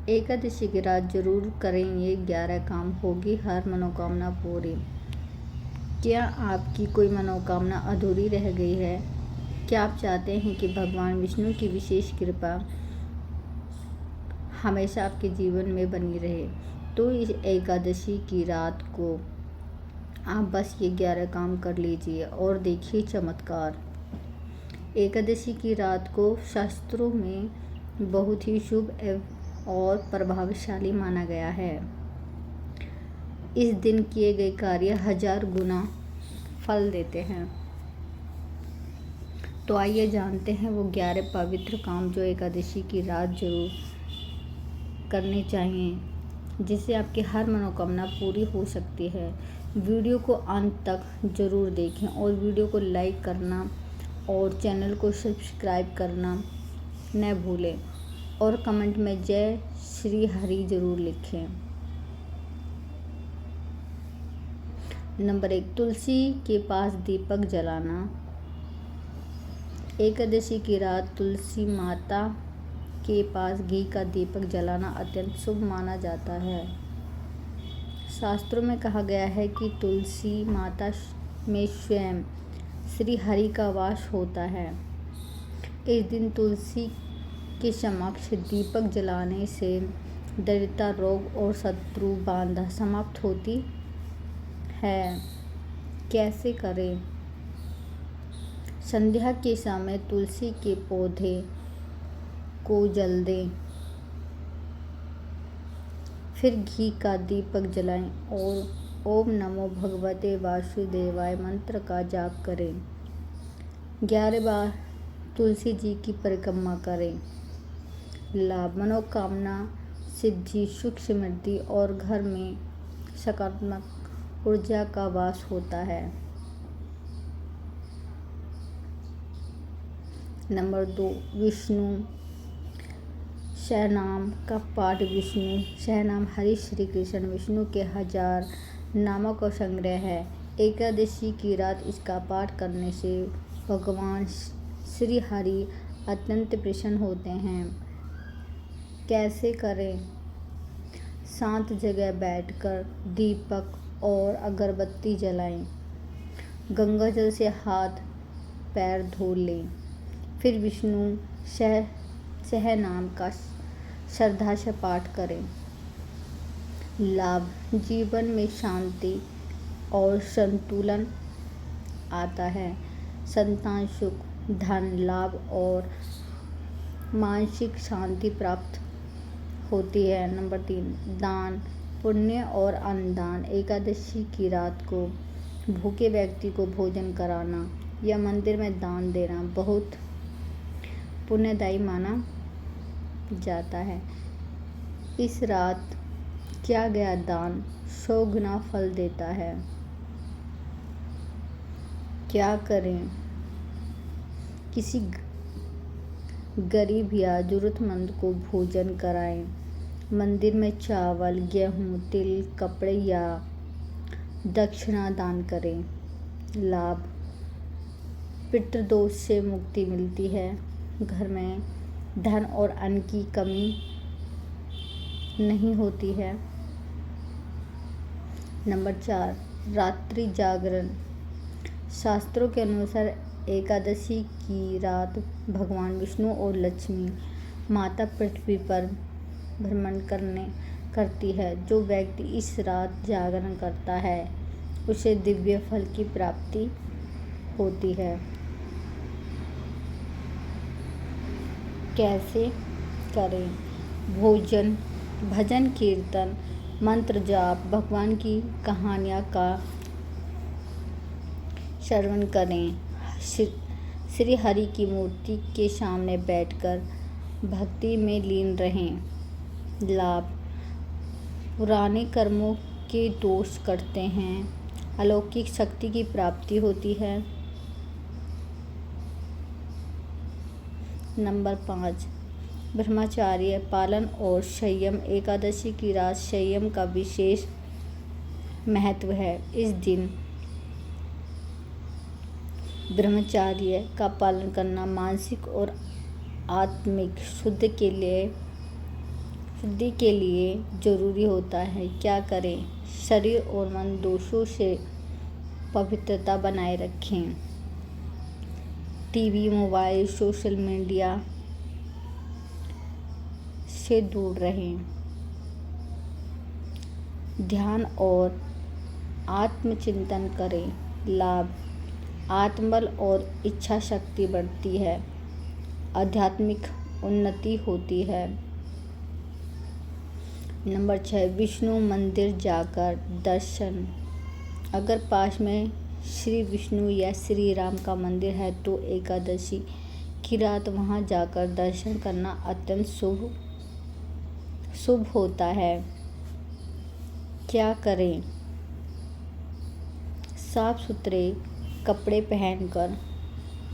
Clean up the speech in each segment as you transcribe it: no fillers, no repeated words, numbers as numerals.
एकादशी की रात जरूर करें ये 11 काम, होगी हर मनोकामना पूरी। क्या आपकी कोई मनोकामना अधूरी रह गई है? क्या आप चाहते हैं कि भगवान विष्णु की विशेष कृपा हमेशा आपके जीवन में बनी रहे? तो इस एकादशी की रात को आप बस ये 11 काम कर लीजिए और देखिए चमत्कार। एकादशी की रात को शास्त्रों में बहुत ही शुभ और प्रभावशाली माना गया है। इस दिन किए गए कार्य 1000 गुना फल देते हैं। तो आइए जानते हैं वो 11 पवित्र काम जो एकादशी की रात जरूर करने चाहिए, जिससे आपकी हर मनोकामना पूरी हो सकती है। वीडियो को अंत तक जरूर देखें और वीडियो को लाइक करना और चैनल को सब्सक्राइब करना न भूलें और कमेंट में जय श्री हरि जरूर लिखें। नंबर 1, तुलसी के पास दीपक जलाना। एकादशी की रात तुलसी माता के पास घी का दीपक जलाना अत्यंत शुभ माना जाता है। शास्त्रों में कहा गया है कि तुलसी माता में स्वयं श्री हरि का वास होता है। इस दिन तुलसी के समक्ष दीपक जलाने से दरिद्रता, रोग और शत्रु बाधा समाप्त होती है। कैसे करें? संध्या के समय तुलसी के पौधे को जल दें, फिर घी का दीपक जलाएं और ओम नमो भगवते वासुदेवाय मंत्र का जाप करें। 11 बार तुलसी जी की परिक्रमा करें। लाभ: मनोकामना सिद्धि, सुख समृद्धि और घर में सकारात्मक ऊर्जा का वास होता है। नंबर 2, विष्णु सहनाम का पाठ। विष्णु सहनाम हरि श्री कृष्ण विष्णु के 1000 नामों का संग्रह है। एकादशी की रात इसका पाठ करने से भगवान श्री हरि अत्यंत प्रसन्न होते हैं। कैसे करें? शांत जगह बैठकर दीपक और अगरबत्ती जलाएं। गंगा जल से हाथ पैर धो लें। फिर विष्णु सहनाम का श्रद्धा से पाठ करें। लाभ: जीवन में शांति और संतुलन आता है। संतान सुख, धन लाभ और मानसिक शांति प्राप्त होती है। नंबर 3, दान पुण्य और अन्नदान। एकादशी की रात को भूखे व्यक्ति को भोजन कराना या मंदिर में दान देना बहुत पुण्यदायी माना जाता है। इस रात किया गया दान 100 गुना फल देता है। क्या करें? किसी गरीब या जरूरतमंद को भोजन कराएं। मंदिर में चावल, गेहूं, तिल, कपड़े या दक्षिणा दान करें। लाभ: पितृदोष से मुक्ति मिलती है। घर में धन और अन्न की कमी नहीं होती है। नंबर 4, रात्रि जागरण। शास्त्रों के अनुसार एकादशी की रात भगवान विष्णु और लक्ष्मी माता पृथ्वी पर भ्रमण करती है। जो व्यक्ति इस रात जागरण करता है उसे दिव्य फल की प्राप्ति होती है। कैसे करें? भजन कीर्तन, मंत्र जाप, भगवान की कहानियाँ का श्रवण करें। श्री हरि की मूर्ति के सामने बैठकर भक्ति में लीन रहें। लाभ: पुराने कर्मों के दोष कटते हैं। अलौकिक शक्ति की प्राप्ति होती है। नंबर 5, ब्रह्मचर्य पालन और संयम। एकादशी की रात संयम का विशेष महत्व है। इस दिन ब्रह्मचर्य का पालन करना मानसिक और आत्मिक शुद्धि के लिए शुद्धि के लिए जरूरी होता है। क्या करें? शरीर और मन दोषों से पवित्रता बनाए रखें। टीवी, मोबाइल, सोशल मीडिया से दूर रहें। ध्यान और आत्मचिंतन करें। लाभ: आत्मबल और इच्छा शक्ति बढ़ती है। आध्यात्मिक उन्नति होती है। नंबर 6, विष्णु मंदिर जाकर दर्शन। अगर पास में श्री विष्णु या श्री राम का मंदिर है तो एकादशी की रात वहां जाकर दर्शन करना अत्यंत शुभ होता है। क्या करें? साफ सुथरे कपड़े पहनकर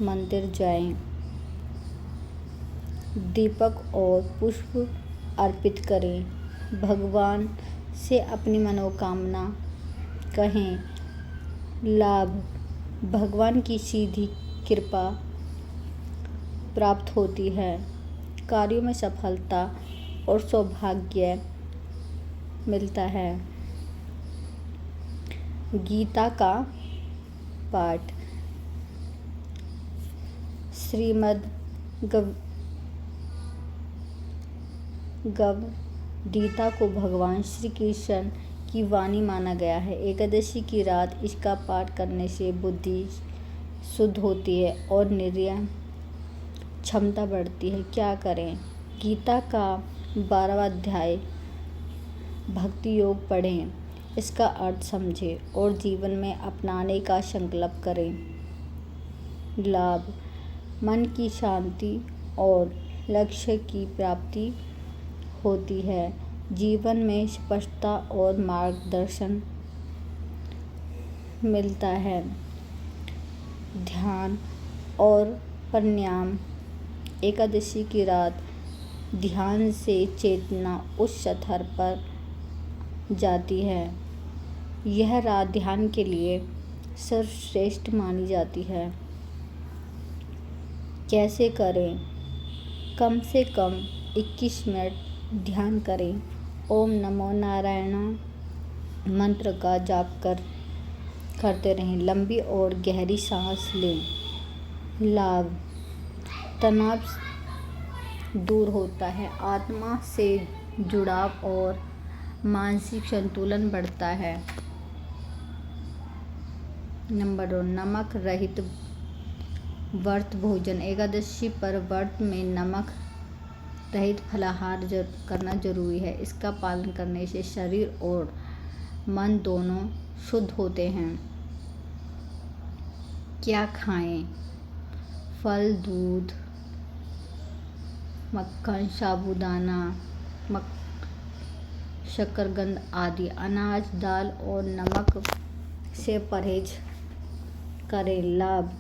मंदिर जाएं। दीपक और पुष्प अर्पित करें। भगवान से अपनी मनोकामना कहें। लाभ: भगवान की सीधी कृपा प्राप्त होती है। कार्यों में सफलता और सौभाग्य मिलता है। गीता का पाठ। श्रीमद् गीता को भगवान श्री कृष्ण की वाणी माना गया है। एकादशी की रात इसका पाठ करने से बुद्धि शुद्ध होती है और निर्णय क्षमता बढ़ती है। क्या करें? गीता का 12वां अध्याय भक्ति योग पढ़ें, इसका अर्थ समझें और जीवन में अपनाने का संकल्प करें। लाभ: मन की शांति और लक्ष्य की प्राप्ति होती है। जीवन में स्पष्टता और मार्गदर्शन मिलता है। ध्यान और प्राणायाम। एकादशी की रात ध्यान से चेतना उच्च स्तर पर जाती है। यह रात ध्यान के लिए सर्वश्रेष्ठ मानी जाती है। कैसे करें? कम से कम 21 मिनट ध्यान करें। ओम नमो नारायण मंत्र का जाप करते रहें। लंबी और गहरी सांस लें। लाभ: तनाव दूर होता है। आत्मा से जुड़ाव और मानसिक संतुलन बढ़ता है। नंबर 2, नमक रहित व्रत भोजन। एकादशी पर व्रत में नमक रहित फलाहार करना जरूरी है। इसका पालन करने से शरीर और मन दोनों शुद्ध होते हैं। क्या खाएं? फल, दूध, मक्खन, साबूदाना, शकरकंद आदि। अनाज, दाल और नमक से परहेज करें। लाभ: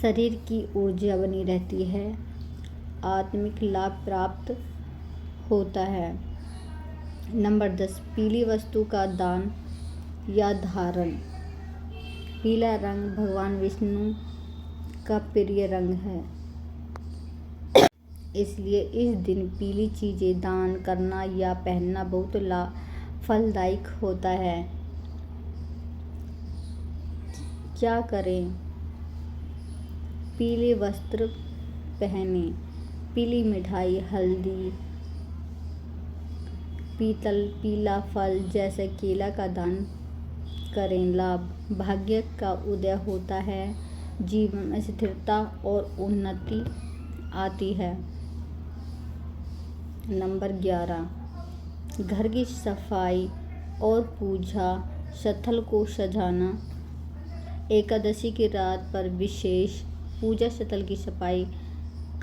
शरीर की ऊर्जा बनी रहती है। आत्मिक लाभ प्राप्त होता है। नंबर 10, पीली वस्तु का दान या धारण। पीला रंग भगवान विष्णु का प्रिय रंग है, इसलिए इस दिन पीली चीजें दान करना या पहनना बहुत फलदायक होता है। क्या करें? पीले वस्त्र पहने। पीली मिठाई, हल्दी, पीला फल जैसे केला का दान करें। लाभ: भाग्य का उदय होता है। जीवन में स्थिरता और उन्नति आती है। नंबर 11, घर की सफाई और पूजा स्थल को सजाना। एकादशी की रात पर विशेष पूजा स्थल की सफाई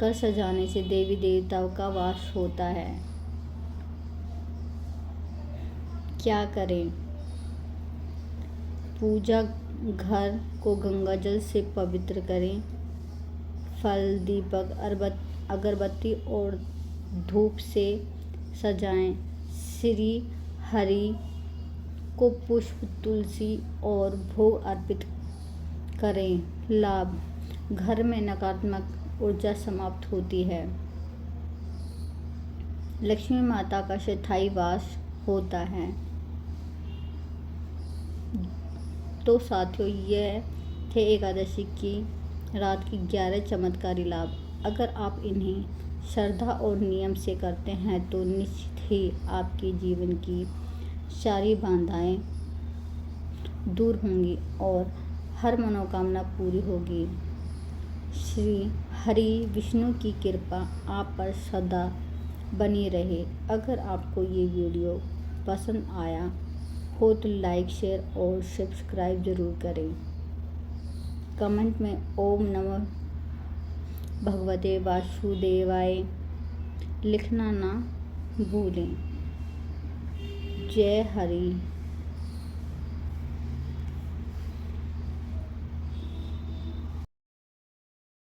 कर सजाने से देवी देवताओं का वास होता है। क्या करें? पूजा घर को गंगाजल से पवित्र करें। फल, दीपक, अगरबत्ती और धूप से सजाएं। श्री हरि को पुष्प, तुलसी और भोग अर्पित करें। लाभ: घर में नकारात्मक ऊर्जा समाप्त होती है। लक्ष्मी माता का स्थायी वास होता है। तो साथियों, यह थे एकादशी की रात की 11 चमत्कारी लाभ। अगर आप इन्हें श्रद्धा और नियम से करते हैं तो निश्चित ही आपके जीवन की सारी बाधाएं दूर होंगी और हर मनोकामना पूरी होगी। श्री हरि विष्णु की कृपा आप पर सदा बनी रहे। अगर आपको ये वीडियो पसंद आया हो तो लाइक, शेयर और सब्सक्राइब ज़रूर करें। कमेंट में ओम नमः भगवते वासुदेवाय लिखना ना भूलें। जय हरि।